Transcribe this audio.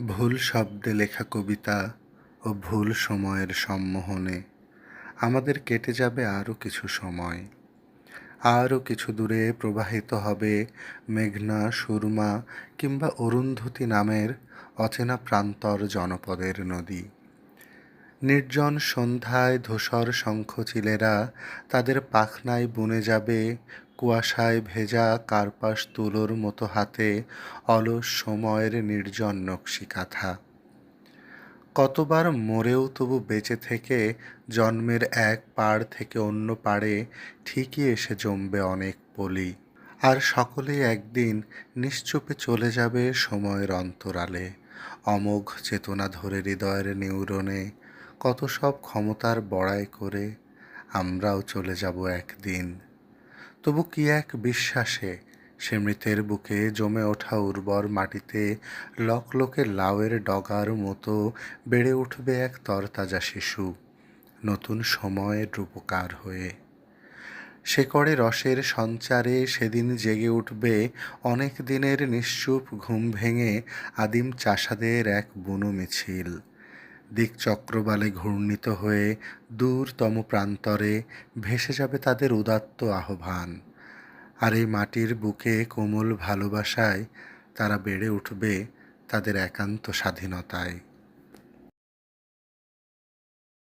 ভুল শব্দে লেখা কবিতা ও ভুল সময়ের সম্মোহনে আমাদের কেটে যাবে আরও কিছু সময়। আরও কিছু দূরে প্রবাহিত হবে মেঘনা, সুরমা কিংবা অরুন্ধতী নামের অচেনা প্রান্তর জনপদের নদী। নির্জন সন্ধ্যায় ধূসর শঙ্খচিলেরা তাদের পাখনায় বুনে যাবে কুয়াশায় ভেজা কার্পাস তুলোর মতো হাতে অলস সময়ের নির্জন নকশিকাঁথা। কতবার মরেও তবু বেঁচে থেকে জন্মের এক পাড় থেকে অন্য পাড়ে ঠিকই এসে জমবে অনেক পলি। আর সকলেই একদিন নিশ্চুপে চলে যাবে সময়ের অন্তরালে, অমোঘ চেতনা ধরে হৃদয়ের নিউরনে কত সব ক্ষমতার বড়াই করে আমরাও চলে যাব একদিন। তবু কি এক বিশ্বাসে সে মৃতের বুকে জমে ওঠা উর্বর মাটিতে লকলকে লাউয়ের ডগার মতো বেড়ে উঠবে এক তরতাজা শিশু, নতুন সময়ের রূপকার হয়ে। শেকড়ে রসের সঞ্চারে সেদিন জেগে উঠবে অনেক দিনের নিশ্চুপ ঘুম ভেঙে আদিম চাষাদের এক বুনো মিছিল। দিকচক্রবালে ঘূর্ণিত হয়ে দূরতম প্রান্তরে ভেসে যাবে তাদের উদাত্ত আহ্বান। আর এই মাটির বুকে কোমল ভালোবাসায় তারা বেড়ে উঠবে তাদের একান্ত স্বাধীনতায়।